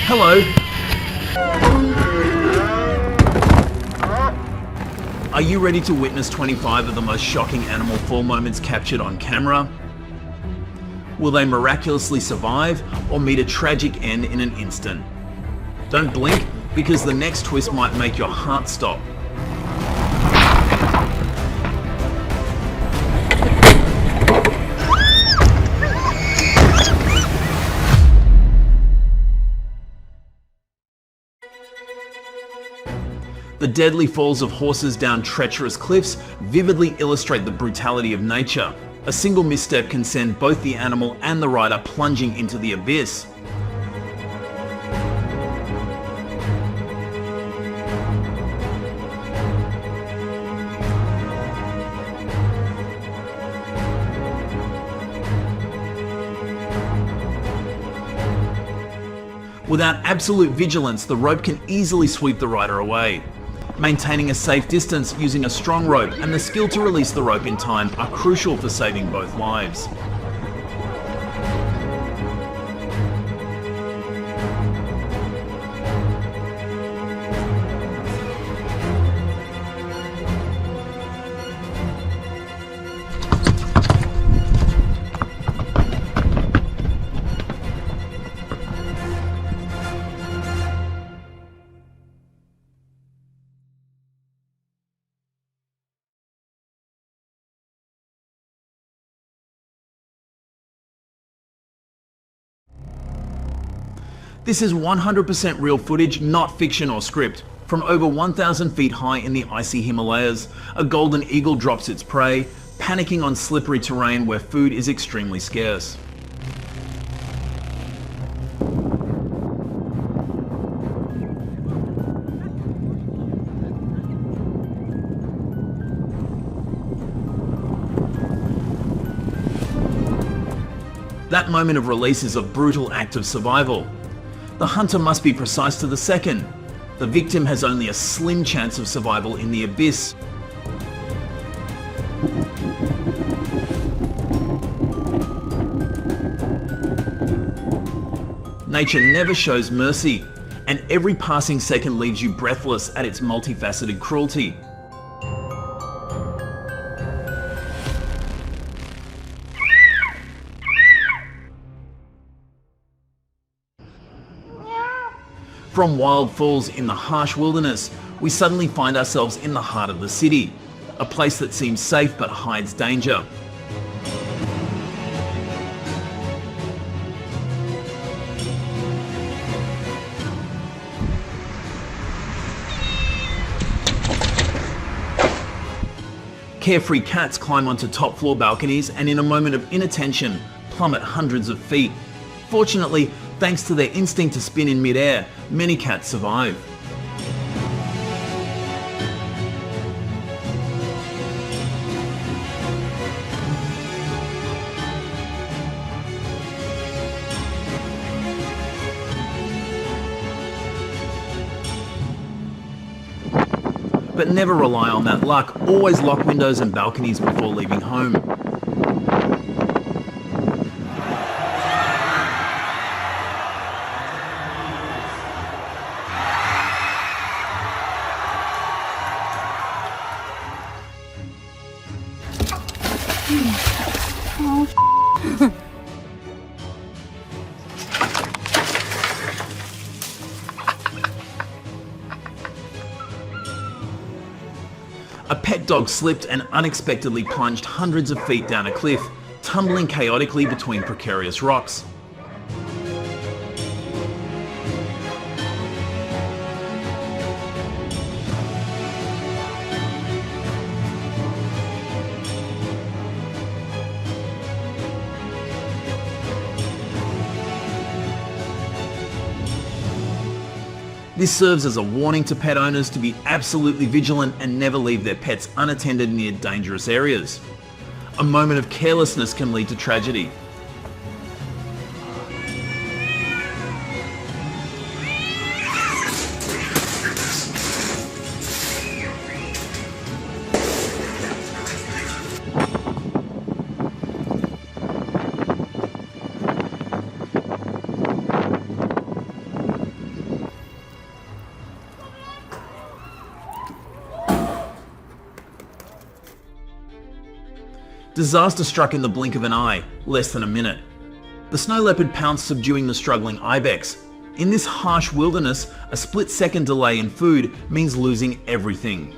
Hello. Are you ready to witness 25 of the most shocking animal fall moments captured on camera? Will they miraculously survive or meet a tragic end in an instant? Don't blink, because the next twist might make your heart stop. The deadly falls of horses down treacherous cliffs vividly illustrate the brutality of nature. A single misstep can send both the animal and the rider plunging into the abyss. Without absolute vigilance, the rope can easily sweep the rider away. Maintaining a safe distance using a strong rope and the skill to release the rope in time are crucial for saving both lives. This is 100% real footage, not fiction or script. From over 1,000 feet high in the icy Himalayas, a golden eagle drops its prey, panicking on slippery terrain where food is extremely scarce. That moment of release is a brutal act of survival. The hunter must be precise to the second. The victim has only a slim chance of survival in the abyss. Nature never shows mercy, and every passing second leaves you breathless at its multifaceted cruelty. From wild falls in the harsh wilderness, we suddenly find ourselves in the heart of the city, a place that seems safe but hides danger. Carefree cats climb onto top floor balconies and in a moment of inattention plummet hundreds of feet. Fortunately, thanks to their instinct to spin in mid-air, many cats survive. But never rely on that luck. Always lock windows and balconies before leaving home. A pet dog slipped and unexpectedly plunged hundreds of feet down a cliff, tumbling chaotically between precarious rocks. This serves as a warning to pet owners to be absolutely vigilant and never leave their pets unattended near dangerous areas. A moment of carelessness can lead to tragedy. Disaster struck in the blink of an eye, less than a minute. The snow leopard pounced, subduing the struggling ibex. In this harsh wilderness, a split-second delay in food means losing everything.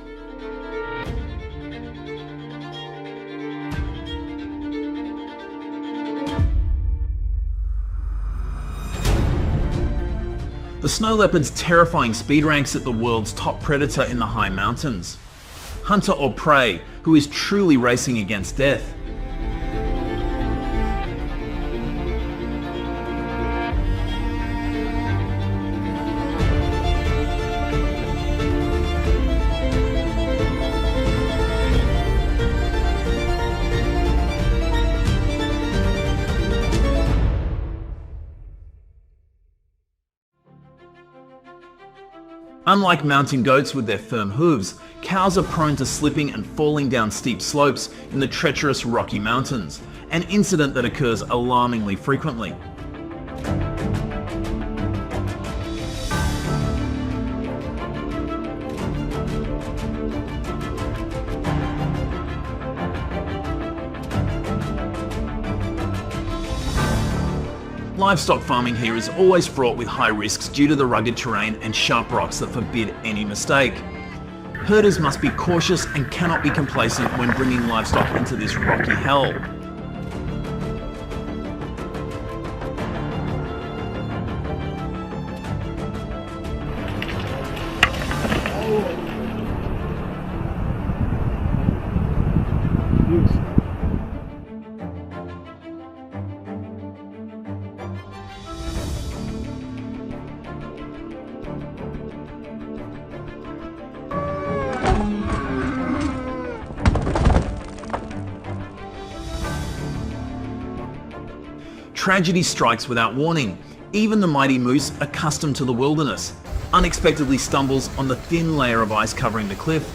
The snow leopard's terrifying speed ranks it the world's top predator in the high mountains. Hunter or prey, who is truly racing against death. Unlike mountain goats with their firm hooves, cows are prone to slipping and falling down steep slopes in the treacherous Rocky Mountains, an incident that occurs alarmingly frequently. Livestock farming here is always fraught with high risks due to the rugged terrain and sharp rocks that forbid any mistake. Herders must be cautious and cannot be complacent when bringing livestock into this rocky hell. Tragedy strikes without warning. Even the mighty moose, accustomed to the wilderness, unexpectedly stumbles on the thin layer of ice covering the cliff.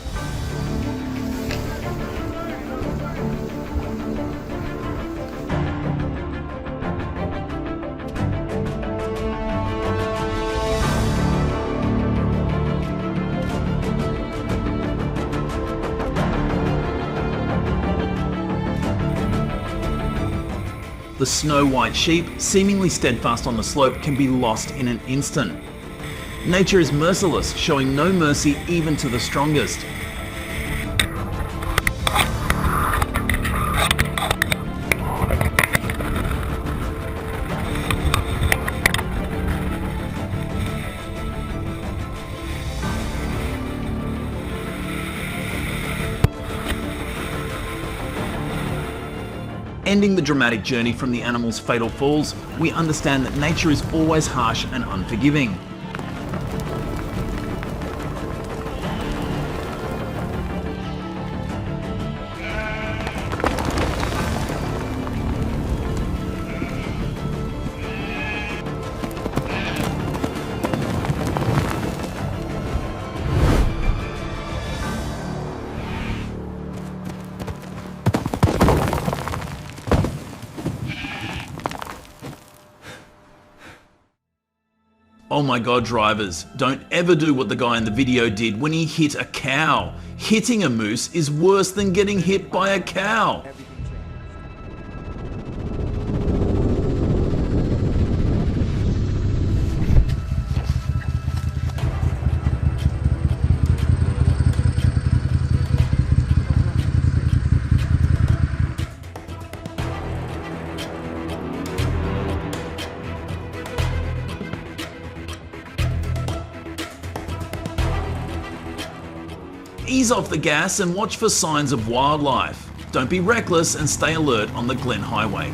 The snow-white sheep, seemingly steadfast on the slope, can be lost in an instant. Nature is merciless, showing no mercy even to the strongest. Ending the dramatic journey from the animal's fatal falls, we understand that nature is always harsh and unforgiving. Oh my god, drivers, don't ever do what the guy in the video did when he hit a cow. Hitting a moose is worse than getting hit by a cow. Ease off the gas and watch for signs of wildlife. Don't be reckless and stay alert on the Glen Highway.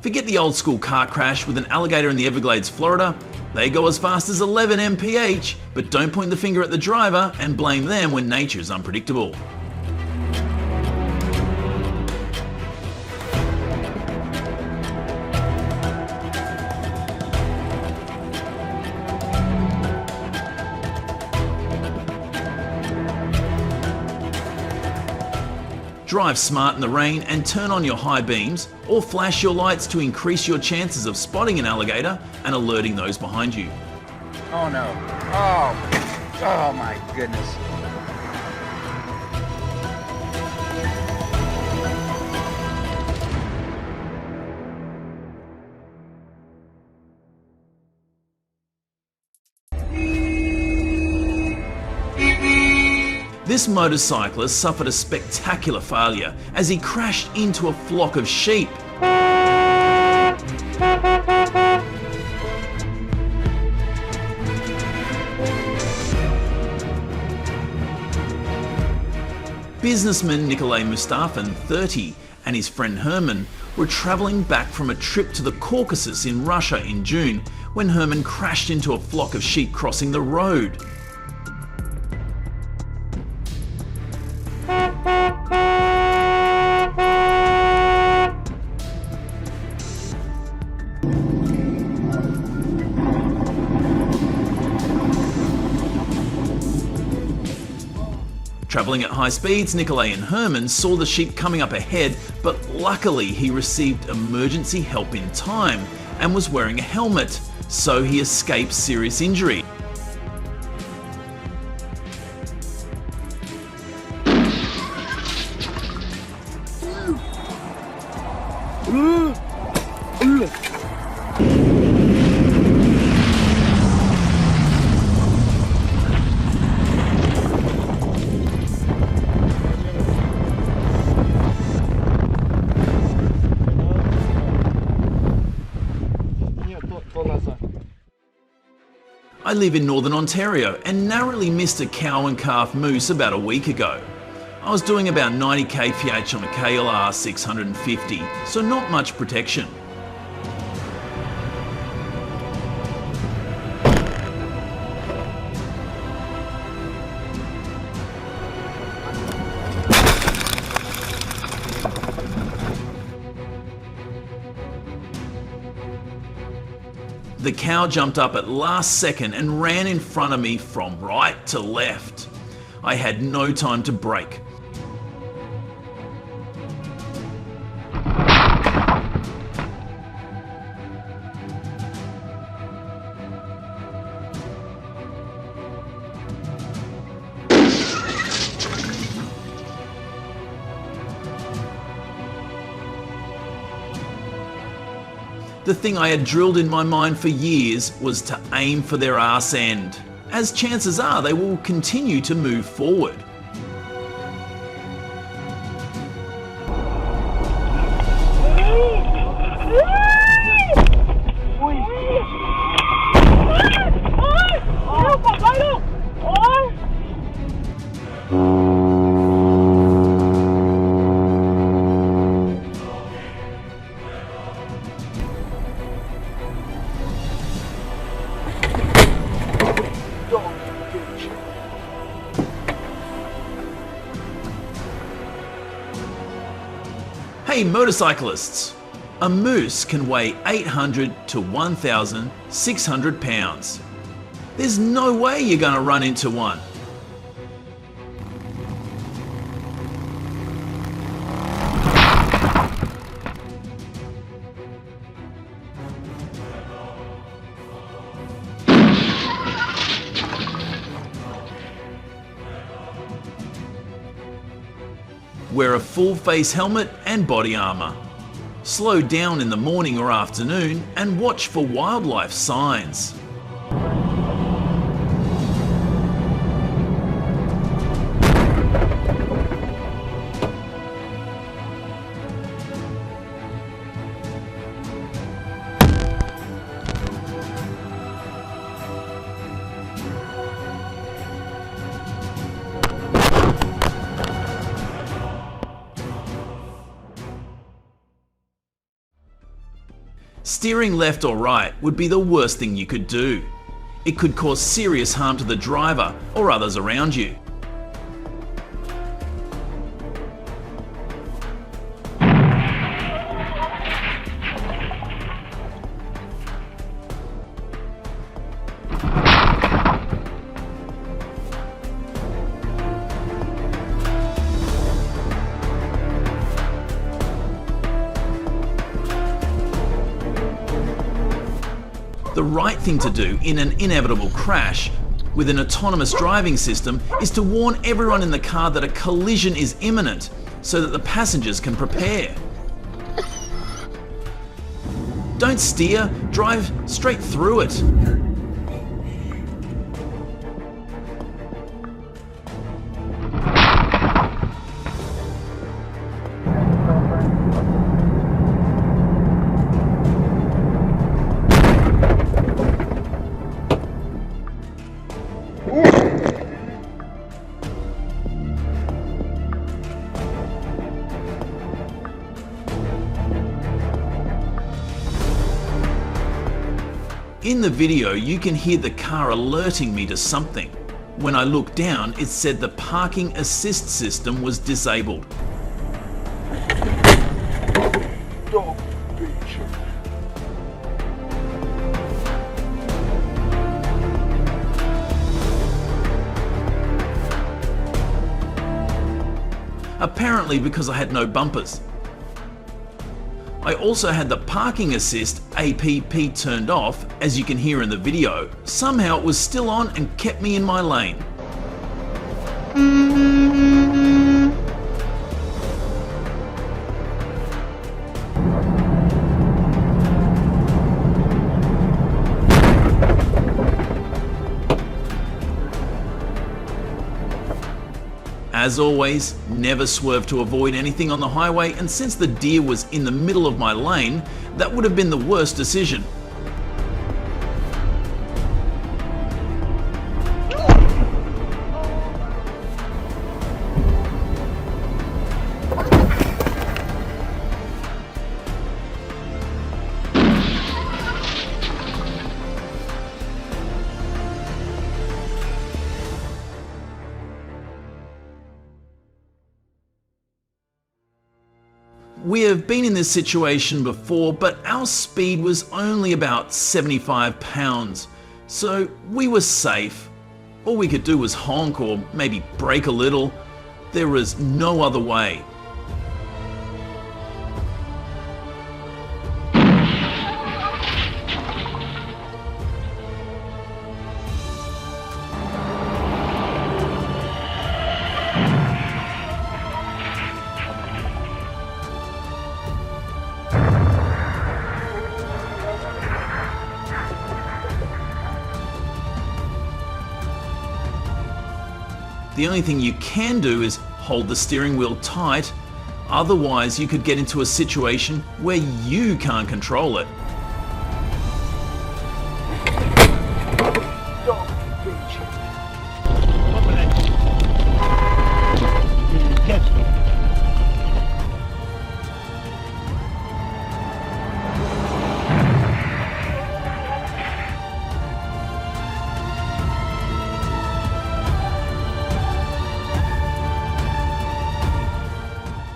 Forget the old school car crash with an alligator in the Everglades, Florida. They go as fast as 11 mph, but don't point the finger at the driver and blame them when nature is unpredictable. Drive smart in the rain and turn on your high beams, or flash your lights to increase your chances of spotting an alligator and alerting those behind you. Oh no. Oh my goodness. This motorcyclist suffered a spectacular failure as he crashed into a flock of sheep. Businessman Nikolay Mustafan, 30, and his friend Herman were travelling back from a trip to the Caucasus in Russia in June when Herman crashed into a flock of sheep crossing the road. Travelling at high speeds, Nikolay and Herman saw the sheep coming up ahead, but luckily he received emergency help in time and was wearing a helmet, so he escaped serious injury. I live in northern Ontario and narrowly missed a cow and calf moose about a week ago. I was doing about 90 kph on a KLR 650, so not much protection. The cow jumped up at last second and ran in front of me from right to left. I had no time to brake. The thing I had drilled in my mind for years was to aim for their arse end, as chances are they will continue to move forward. Hey motorcyclists! A moose can weigh 800 to 1,600 pounds. There's no way you're gonna run into one. Wear a full face helmet and body armour. Slow down in the morning or afternoon and watch for wildlife signs. Steering left or right would be the worst thing you could do. It could cause serious harm to the driver or others around you. The right thing to do in an inevitable crash with an autonomous driving system is to warn everyone in the car that a collision is imminent so that the passengers can prepare. Don't steer, drive straight through it. In the video, you can hear the car alerting me to something. When I looked down, it said the parking assist system was disabled. Apparently because I had no bumpers. I also had the parking assist APP turned off, as you can hear in the video. Somehow it was still on and kept me in my lane. As always, never swerve to avoid anything on the highway, and since the deer was in the middle of my lane, that would have been the worst decision. We have been in this situation before, but our speed was only about 75 pounds, so we were safe. All we could do was honk or maybe brake a little. There was no other way. The only thing you can do is hold the steering wheel tight, otherwise you could get into a situation where you can't control it.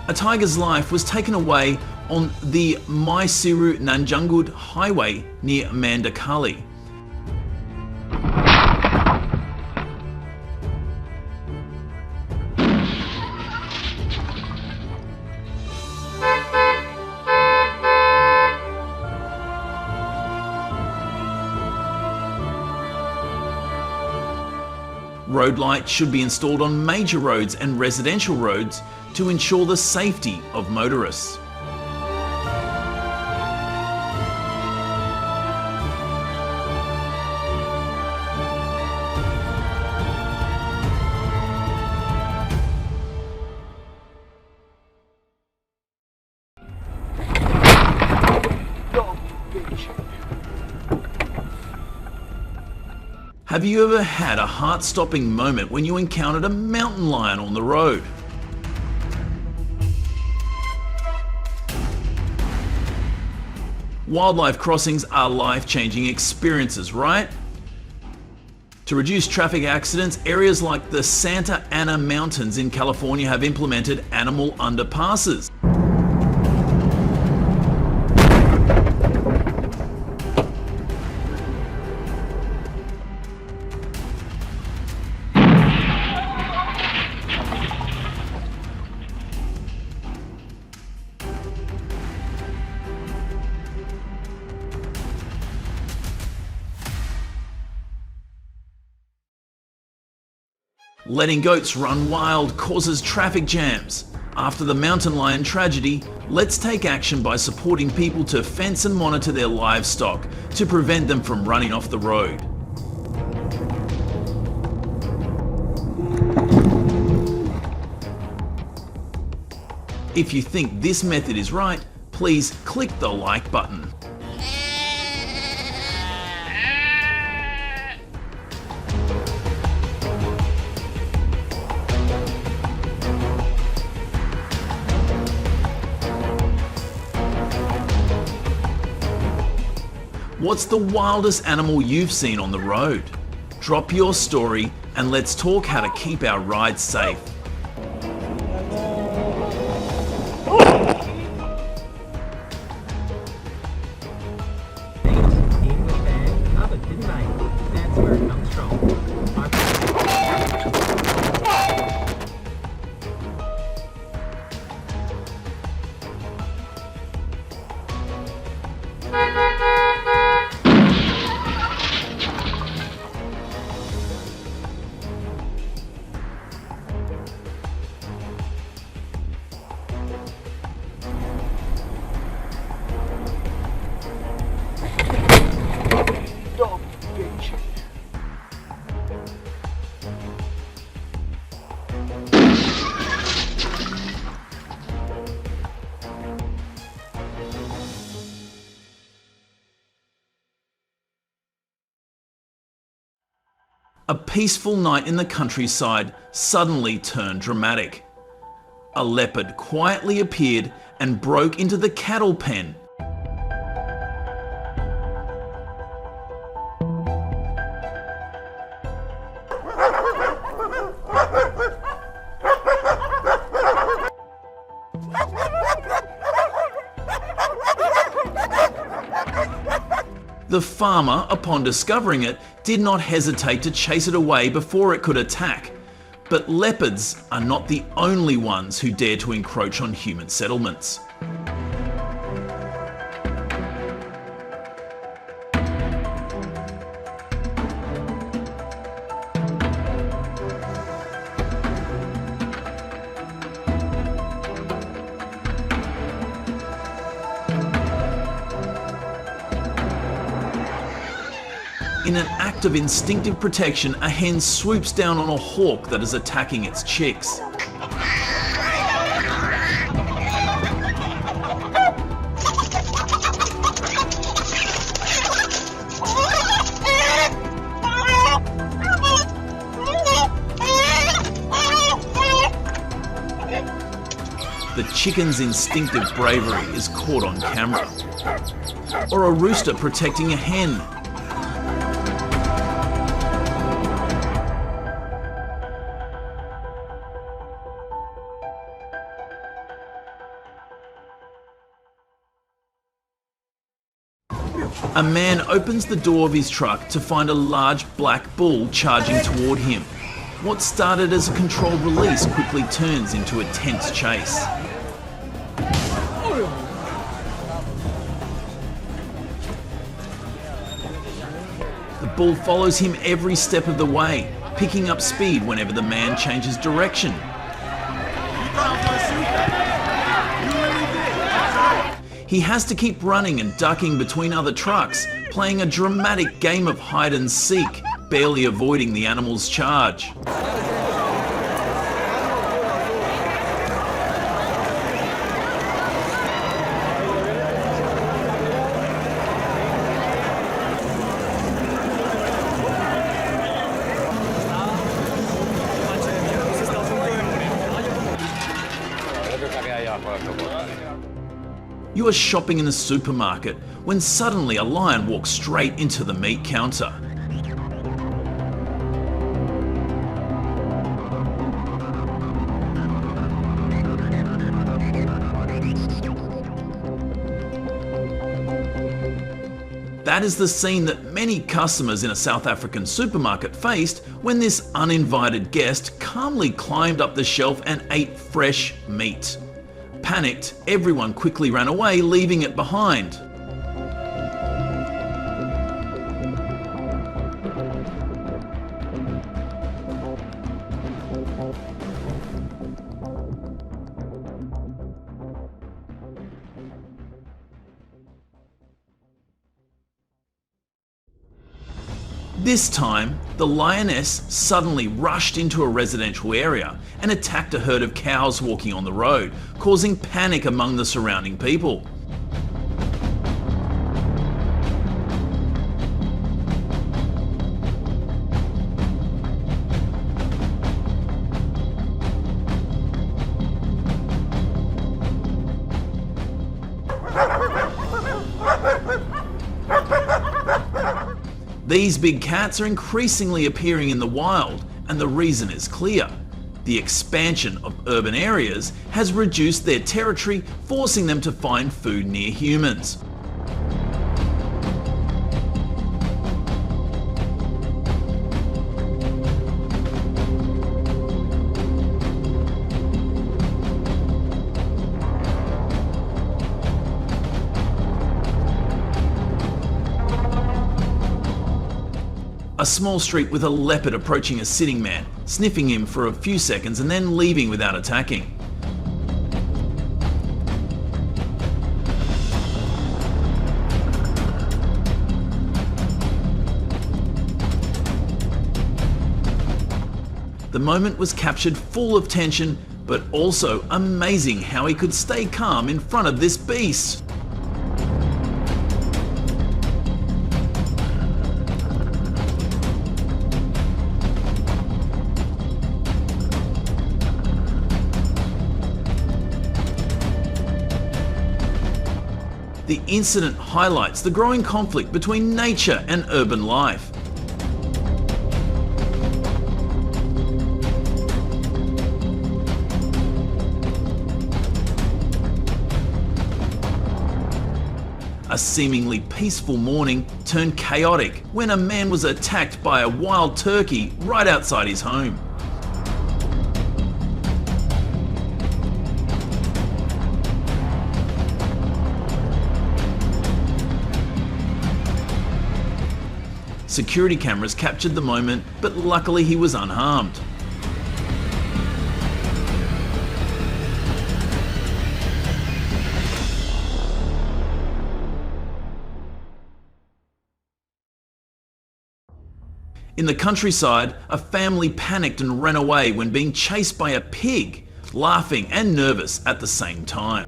A tiger's life was taken away on the Mysuru-Nanjangud highway near Mandakali. Road lights should be installed on major roads and residential roads to ensure the safety of motorists. Have you ever had a heart-stopping moment when you encountered a mountain lion on the road? Wildlife crossings are life-changing experiences, right? To reduce traffic accidents, areas like the Santa Ana Mountains in California have implemented animal underpasses. Letting goats run wild causes traffic jams. After the mountain lion tragedy, let's take action by supporting people to fence and monitor their livestock to prevent them from running off the road. If you think this method is right, please click the like button. What's the wildest animal you've seen on the road? Drop your story and let's talk how to keep our rides safe. A peaceful night in the countryside suddenly turned dramatic. A leopard quietly appeared and broke into the cattle pen. The farmer, upon discovering it, did not hesitate to chase it away before it could attack. But leopards are not the only ones who dare to encroach on human settlements. In an act of instinctive protection, a hen swoops down on a hawk that is attacking its chicks. The chicken's instinctive bravery is caught on camera. Or a rooster protecting a hen. A man opens the door of his truck to find a large black bull charging toward him. What started as a controlled release quickly turns into a tense chase. The bull follows him every step of the way, picking up speed whenever the man changes direction. He has to keep running and ducking between other trucks, playing a dramatic game of hide and seek, barely avoiding the animal's charge. You are shopping in a supermarket when suddenly a lion walks straight into the meat counter. That is the scene that many customers in a South African supermarket faced when this uninvited guest calmly climbed up the shelf and ate fresh meat. Panicked, everyone quickly ran away, leaving it behind. This time, the lioness suddenly rushed into a residential area and attacked a herd of cows walking on the road, causing panic among the surrounding people. These big cats are increasingly appearing in the wild, and the reason is clear. The expansion of urban areas has reduced their territory, forcing them to find food near humans. A small street with a leopard approaching a sitting man, sniffing him for a few seconds and then leaving without attacking. The moment was captured full of tension, but also amazing how he could stay calm in front of this beast. The incident highlights the growing conflict between nature and urban life. A seemingly peaceful morning turned chaotic when a man was attacked by a wild turkey right outside his home. Security cameras captured the moment, but luckily he was unharmed. In the countryside, a family panicked and ran away when being chased by a pig, laughing and nervous at the same time.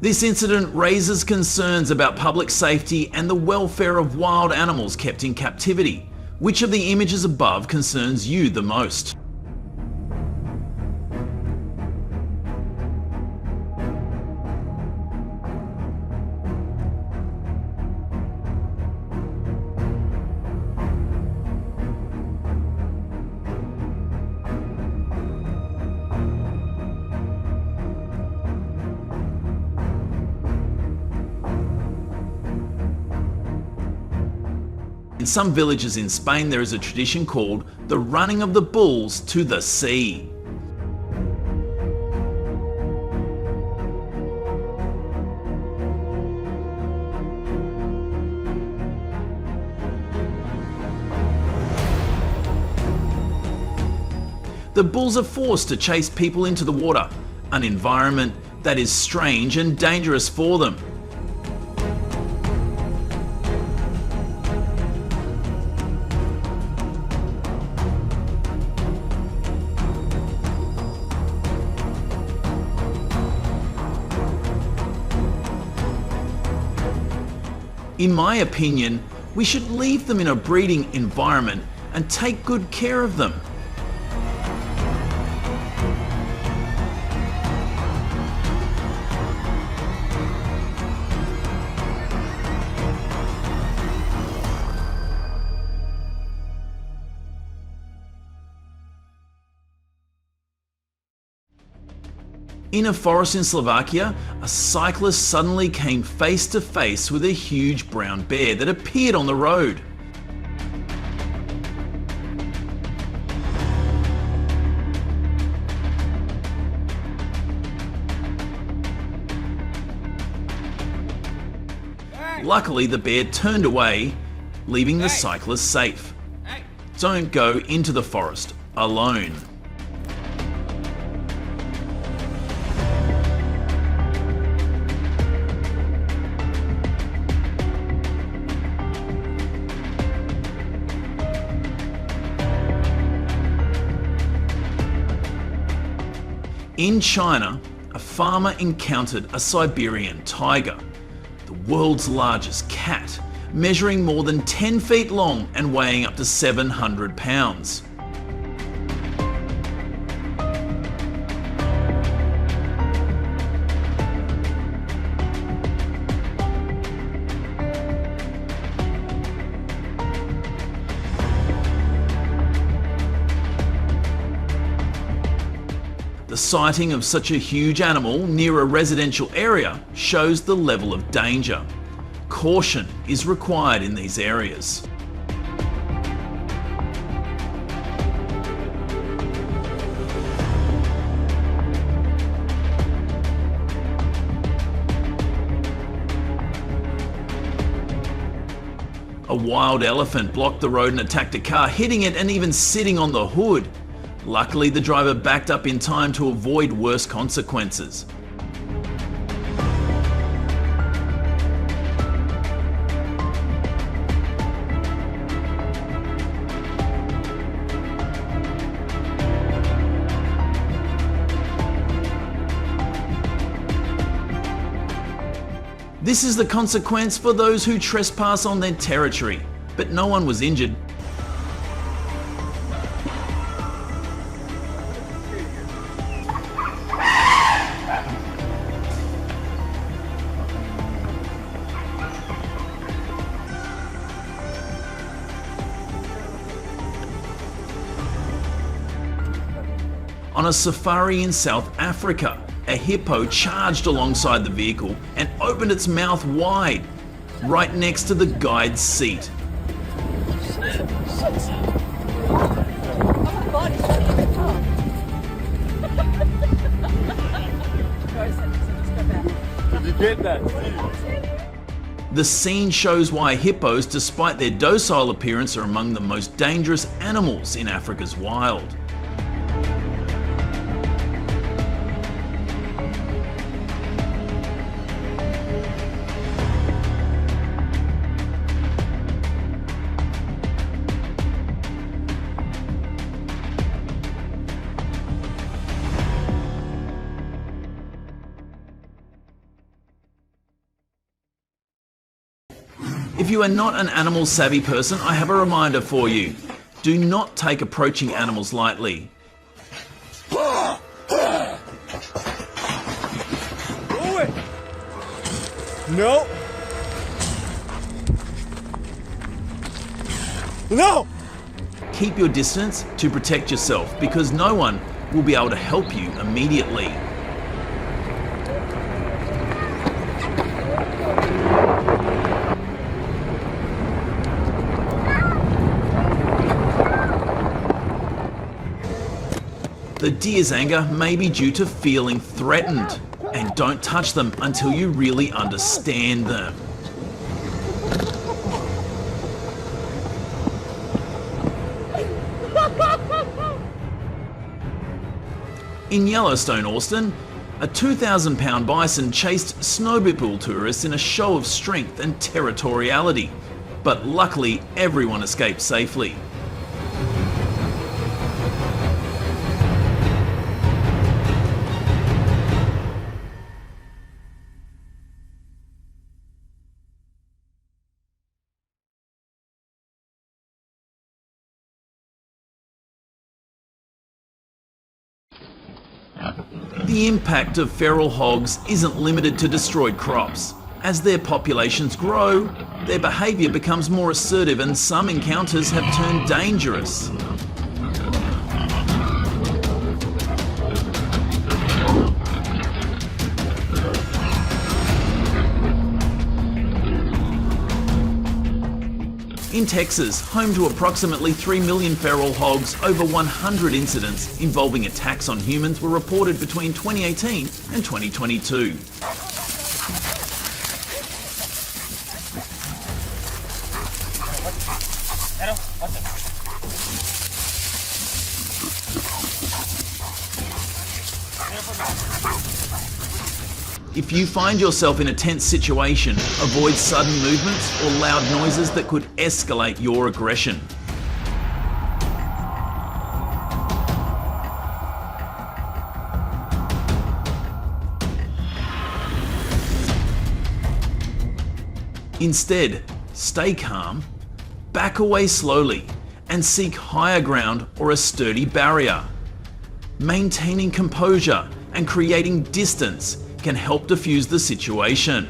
This incident raises concerns about public safety and the welfare of wild animals kept in captivity. Which of the images above concerns you the most? In some villages in Spain, there is a tradition called the running of the bulls to the sea. The bulls are forced to chase people into the water, an environment that is strange and dangerous for them. In my opinion, we should leave them in a breeding environment and take good care of them. In a forest in Slovakia, a cyclist suddenly came face to face with a huge brown bear that appeared on the road. Luckily, the bear turned away, leaving the cyclist safe. Don't go into the forest alone. In China, a farmer encountered a Siberian tiger, the world's largest cat, measuring more than 10 feet long and weighing up to 700 pounds. The sighting of such a huge animal near a residential area shows the level of danger. Caution is required in these areas. A wild elephant blocked the road and attacked a car, hitting it and even sitting on the hood. Luckily, the driver backed up in time to avoid worse consequences. This is the consequence for those who trespass on their territory, but no one was injured. On a safari in South Africa, a hippo charged alongside the vehicle and opened its mouth wide, right next to the guide's seat. Did you get that? The scene shows why hippos, despite their docile appearance, are among the most dangerous animals in Africa's wild. If you are not an animal savvy person, I have a reminder for you. Do not take approaching animals lightly. Go away. No. No. Keep your distance to protect yourself because no one will be able to help you immediately. The deer's anger may be due to feeling threatened, and don't touch them until you really understand them. In Yellowstone, Austin, a 2,000-pound bison chased snowmobile tourists in a show of strength and territoriality, but luckily everyone escaped safely. The impact of feral hogs isn't limited to destroyed crops. As their populations grow, their behaviour becomes more assertive and some encounters have turned dangerous. In Texas, home to approximately 3 million feral hogs, over 100 incidents involving attacks on humans were reported between 2018 and 2022. If you find yourself in a tense situation, avoid sudden movements or loud noises that could escalate your aggression. Instead, stay calm, back away slowly, and seek higher ground or a sturdy barrier. Maintaining composure and creating distance can help diffuse the situation.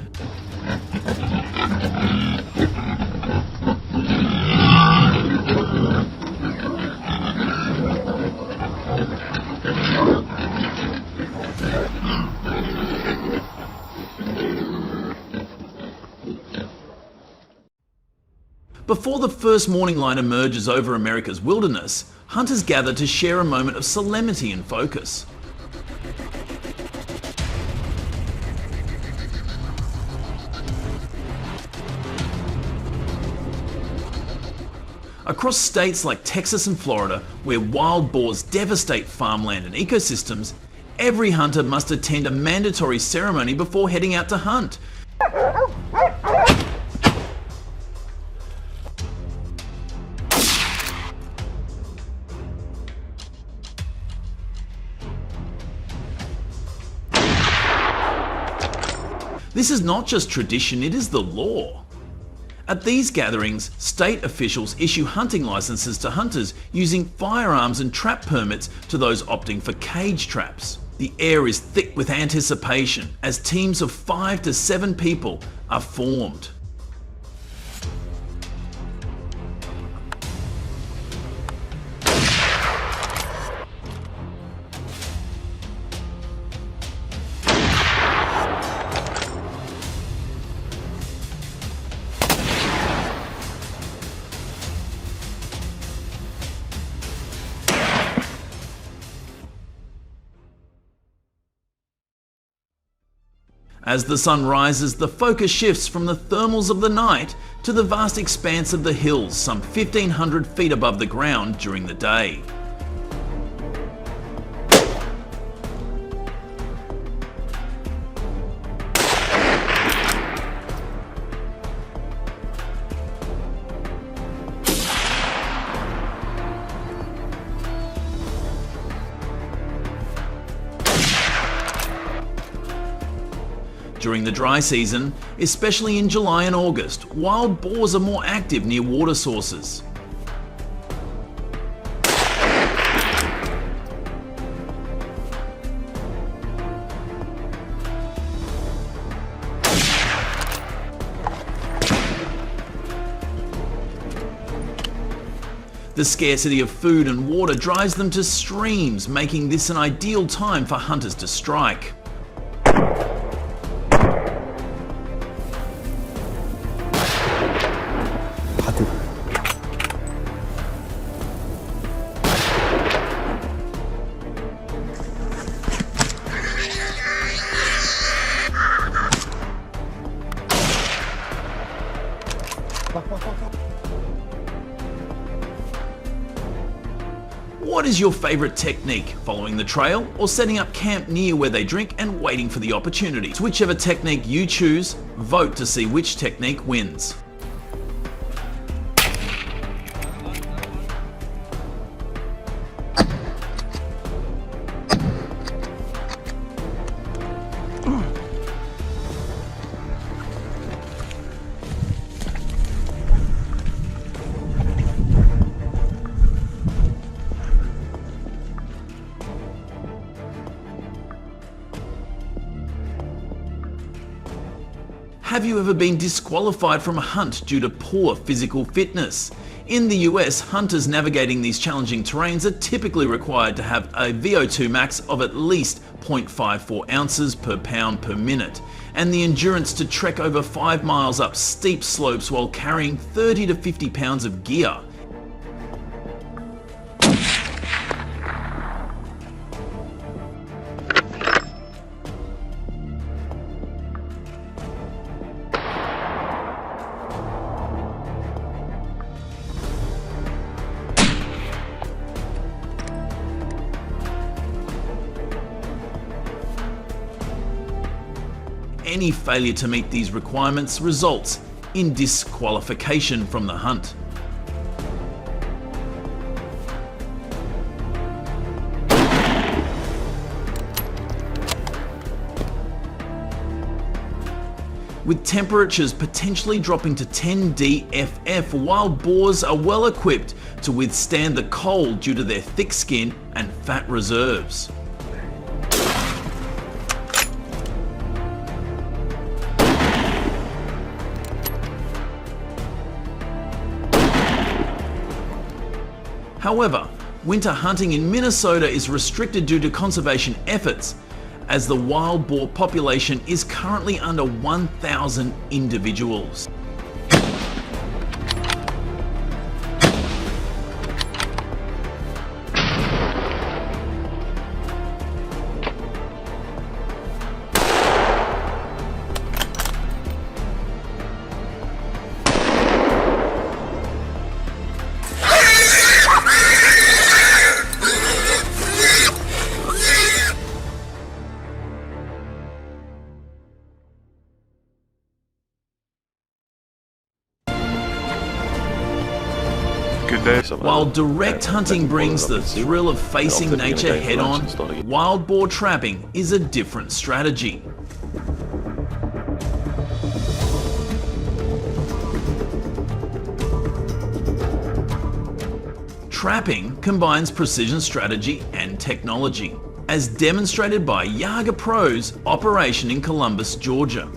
Before the first morning light emerges over America's wilderness, hunters gather to share a moment of solemnity and focus. Across states like Texas and Florida, where wild boars devastate farmland and ecosystems, every hunter must attend a mandatory ceremony before heading out to hunt. This is not just tradition, it is the law. At these gatherings, state officials issue hunting licenses to hunters using firearms and trap permits to those opting for cage traps. The air is thick with anticipation as teams of 5 to 7 people are formed. As the sun rises, the focus shifts from the thermals of the night to the vast expanse of the hills some 1,500 feet above the ground during the day. During the dry season, especially in July and August, wild boars are more active near water sources. The scarcity of food and water drives them to streams, making this an ideal time for hunters to strike. What is your favourite technique? Following the trail or setting up camp near where they drink and waiting for the opportunity? Whichever technique you choose, vote to see which technique wins. Have you ever been disqualified from a hunt due to poor physical fitness? In the US, hunters navigating these challenging terrains are typically required to have a VO2 max of at least 0.54 ounces per pound per minute, and the endurance to trek over 5 miles up steep slopes while carrying 30 to 50 pounds of gear. any failure to meet these requirements results in disqualification from the hunt. With temperatures potentially dropping to 10 DFF, wild boars are well equipped to withstand the cold due to their thick skin and fat reserves. However, winter hunting in Minnesota is restricted due to conservation efforts, as the wild boar population is currently under 1,000 individuals. While direct hunting brings the thrill of facing nature head-on, wild boar trapping is a different strategy. Trapping combines precision strategy and technology, as demonstrated by Yaga Pro's operation in Columbus, Georgia.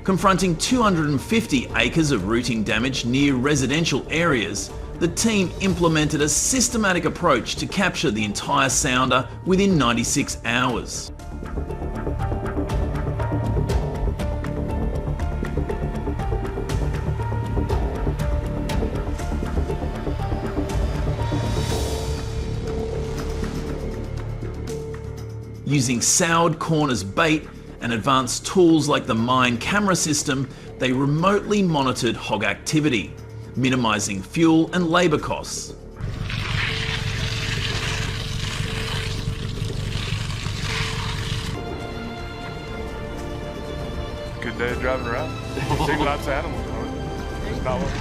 Confronting 250 acres of rooting damage near residential areas, the team implemented a systematic approach to capture the entire sounder within 96 hours. Using soured corn as bait and advanced tools like the Mine camera system, they remotely monitored hog activity, minimizing fuel and labor costs. Good day driving around. See lots of animals on it. It's not one.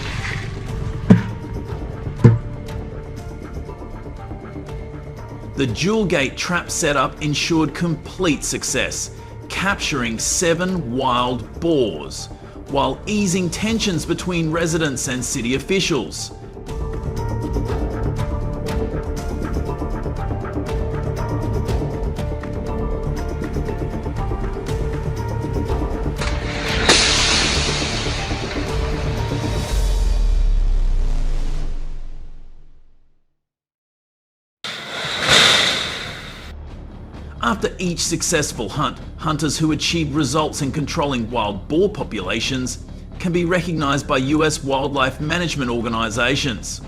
The dual gate trap setup ensured complete success, capturing 7 wild boars, while easing tensions between residents and city officials. After each successful hunt, hunters who achieved results in controlling wild boar populations can be recognized by US wildlife management organizations.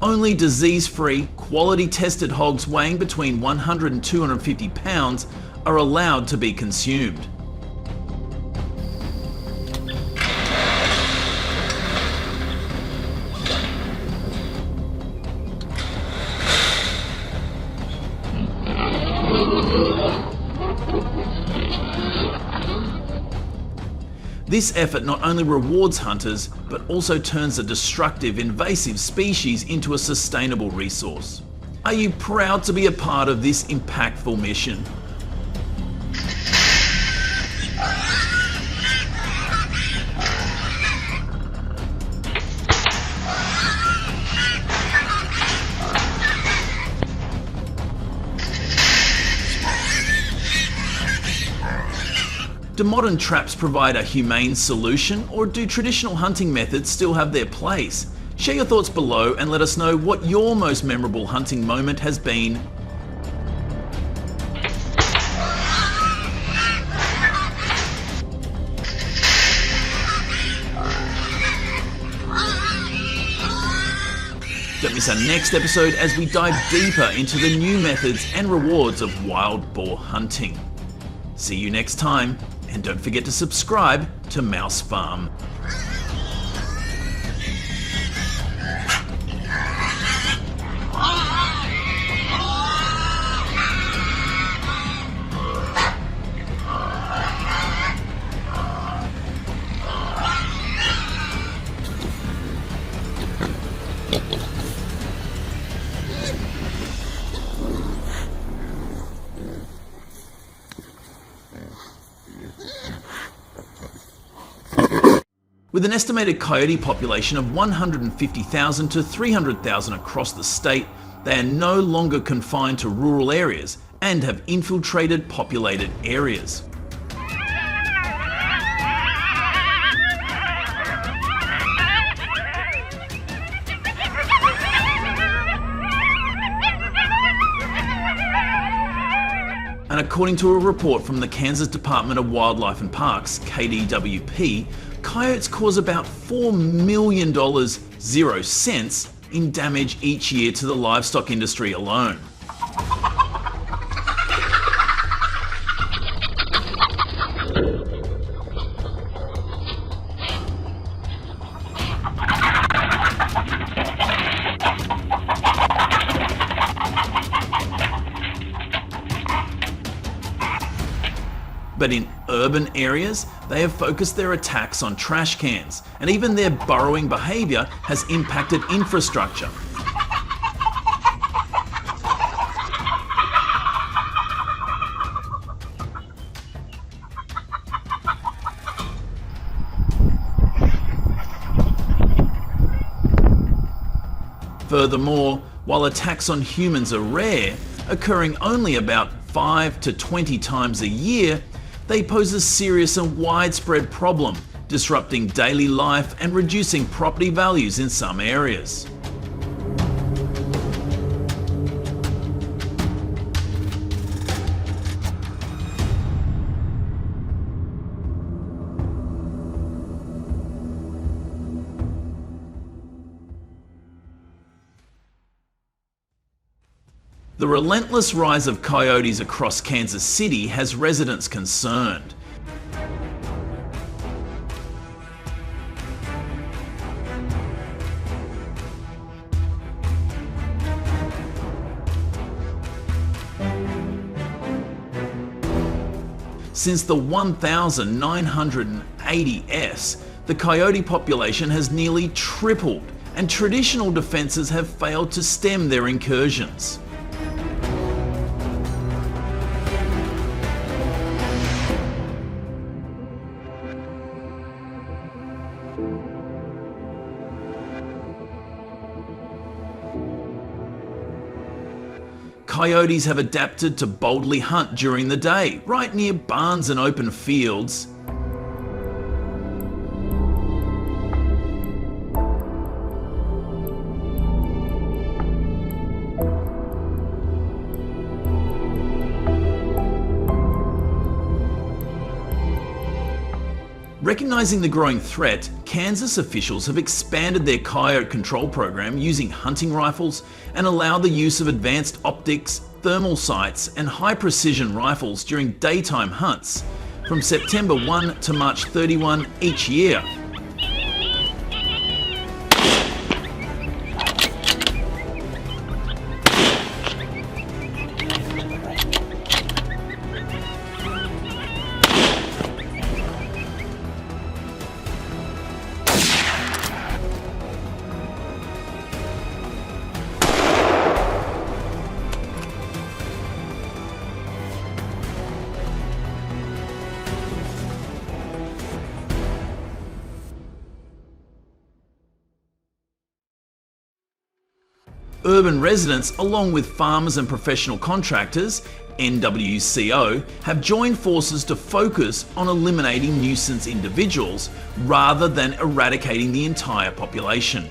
Only disease-free, quality-tested hogs weighing between 100 and 250 pounds are allowed to be consumed. This effort not only rewards hunters, but also turns a destructive, invasive species into a sustainable resource. Are you proud to be a part of this impactful mission? Do modern traps provide a humane solution, or do traditional hunting methods still have their place? Share your thoughts below and let us know what your most memorable hunting moment has been. miss our next episode as we dive deeper into the new methods and rewards of wild boar hunting. See you next time, and don't forget to subscribe to Mouse Farm. With an estimated coyote population of 150,000 to 300,000 across the state, they are no longer confined to rural areas and have infiltrated populated areas. And according to a report from the Kansas Department of Wildlife and Parks, KDWP, coyotes cause about $4 million, 0 cents, in damage each year to the livestock industry alone. But in urban areas, they have focused their attacks on trash cans, and even their burrowing behaviour has impacted infrastructure. Furthermore, while attacks on humans are rare, occurring only about 5 to 20 times a year, they pose a serious and widespread problem, disrupting daily life and reducing property values in some areas. The relentless rise of coyotes across Kansas City has residents concerned. Since the 1980s, the coyote population has nearly tripled, and traditional defences have failed to stem their incursions. Coyotes have adapted to boldly hunt during the day, right near barns and open fields. Recognizing the growing threat, Kansas officials have expanded their coyote control program using hunting rifles and allow the use of advanced optics, thermal sights, and high-precision rifles during daytime hunts from September 1 to March 31 each year. Urban residents, along with farmers and professional contractors, NWCO, have joined forces to focus on eliminating nuisance individuals rather than eradicating the entire population.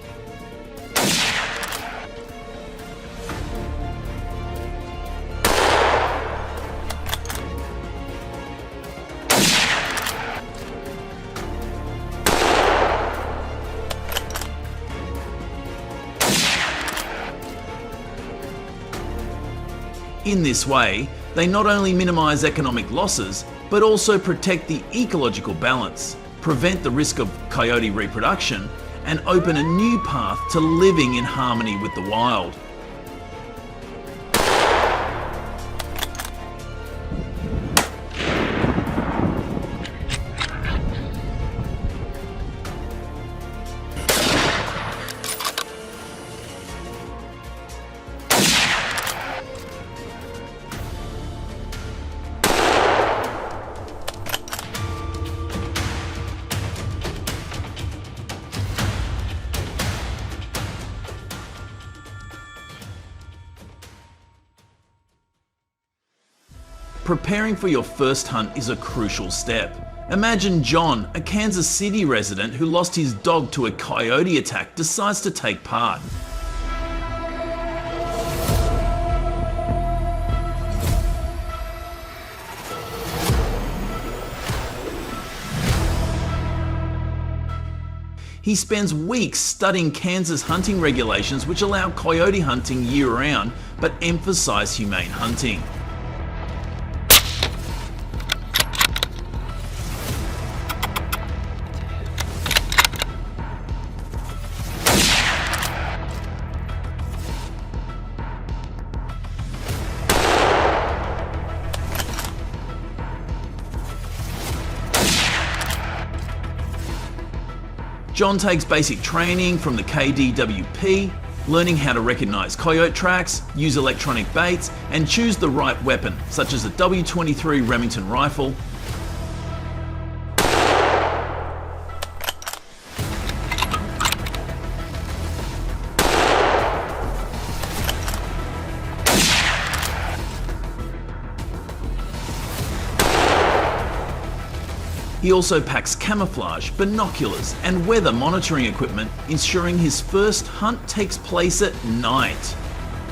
In this way, they not only minimize economic losses, but also protect the ecological balance, prevent the risk of coyote reproduction, and open a new path to living in harmony with the wild. Preparing for your first hunt is a crucial step. Imagine John, a Kansas City resident who lost his dog to a coyote attack, decides to take part. He spends weeks studying Kansas hunting regulations which allow coyote hunting year-round but emphasize humane hunting. John takes basic training from the KDWP, learning how to recognize coyote tracks, use electronic baits, and choose the right weapon, such as a W23 Remington rifle. He also packs camouflage, binoculars, and weather monitoring equipment, ensuring his first hunt takes place at night,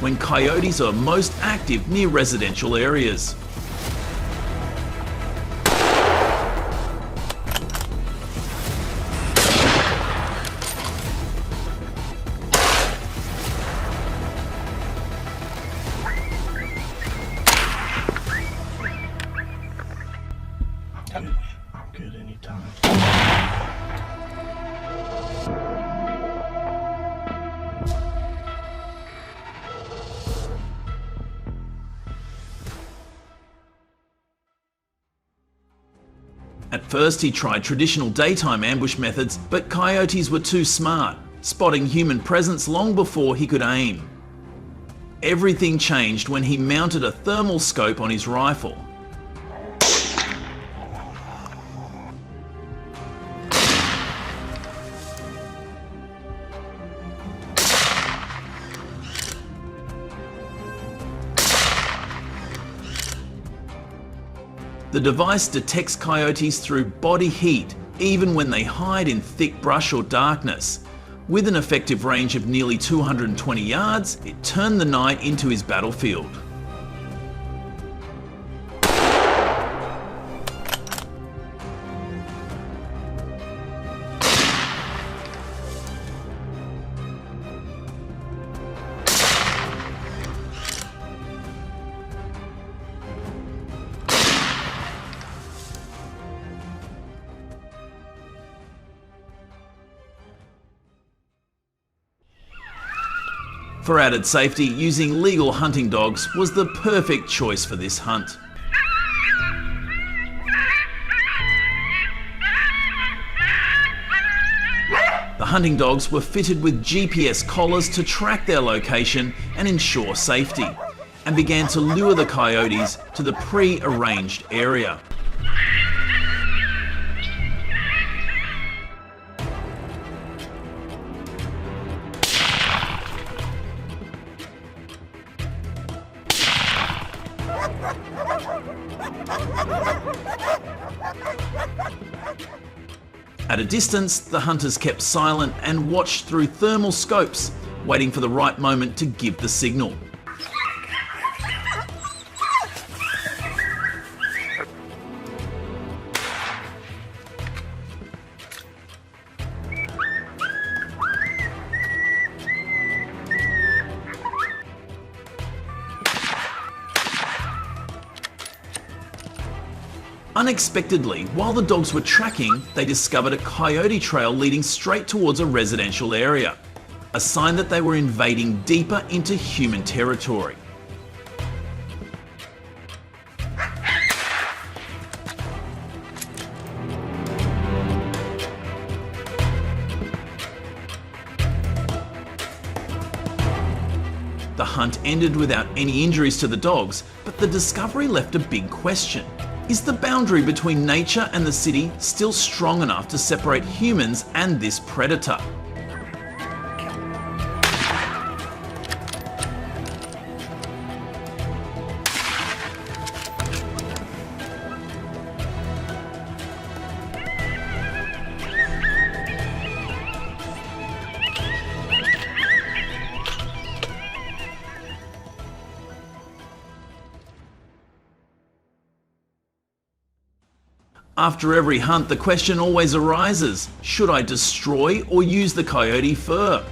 when coyotes are most active near residential areas. Good anytime. At first he tried traditional daytime ambush methods, but coyotes were too smart, spotting human presence long before he could aim. Everything changed when he mounted a thermal scope on his rifle. The device detects coyotes through body heat, even when they hide in thick brush or darkness. With an effective range of nearly 220 yards, it turned the night into his battlefield. For added safety, using legal hunting dogs was the perfect choice for this hunt. The hunting dogs were fitted with GPS collars to track their location and ensure safety, and began to lure the coyotes to the pre-arranged area. At a distance, the hunters kept silent and watched through thermal scopes, waiting for the right moment to give the signal. Unexpectedly, while the dogs were tracking, they discovered a coyote trail leading straight towards a residential area, a sign that they were invading deeper into human territory. The hunt ended without any injuries to the dogs, but the discovery left a big question. Is the boundary between nature and the city still strong enough to separate humans and this predator? After every hunt, the question always arises, should I destroy or use the coyote fur?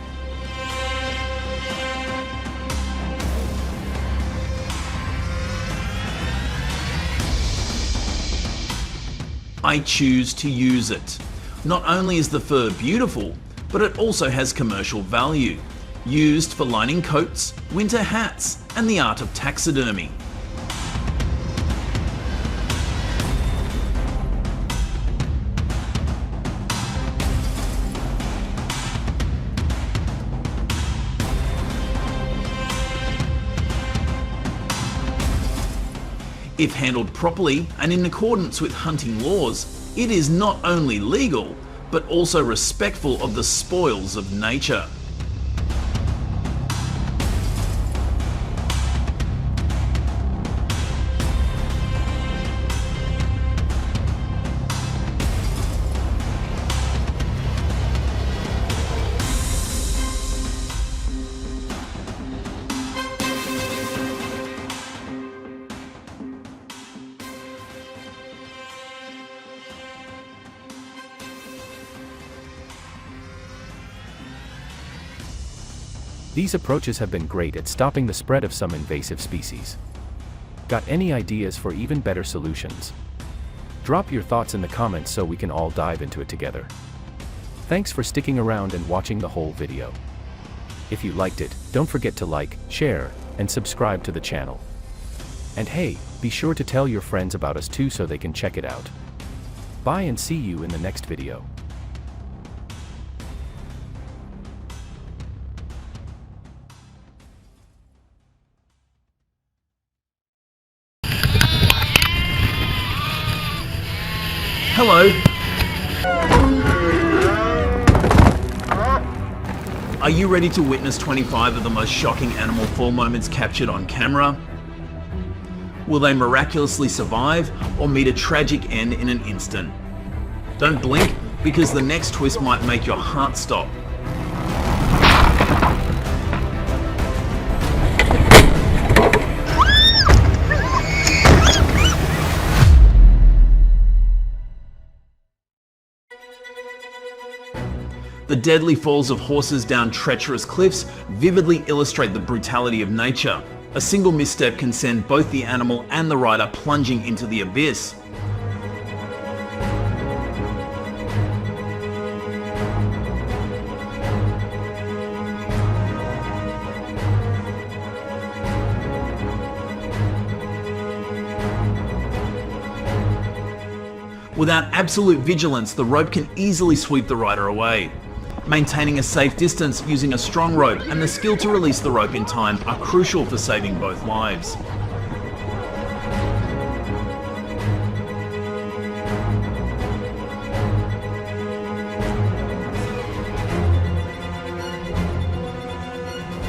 I choose to use it. Not only is the fur beautiful, but it also has commercial value, used for lining coats, winter hats, and the art of taxidermy. If handled properly and in accordance with hunting laws, it is not only legal, but also respectful of the spoils of nature. These approaches have been great at stopping the spread of some invasive species. Got any ideas for even better solutions? Drop your thoughts in the comments so we can all dive into it together. Thanks for sticking around and watching the whole video. If you liked it, don't forget to like, share, and subscribe to the channel. And hey, be sure to tell your friends about us too so they can check it out. Bye and see you in the next video. Hello. Are you ready to witness 25 of the most shocking animal fall moments captured on camera? Will they miraculously survive or meet a tragic end in an instant? Don't blink, because the next twist might make your heart stop. The deadly falls of horses down treacherous cliffs vividly illustrate the brutality of nature. A single misstep can send both the animal and the rider plunging into the abyss. Without absolute vigilance, the rope can easily sweep the rider away. Maintaining a safe distance using a strong rope and the skill to release the rope in time are crucial for saving both lives.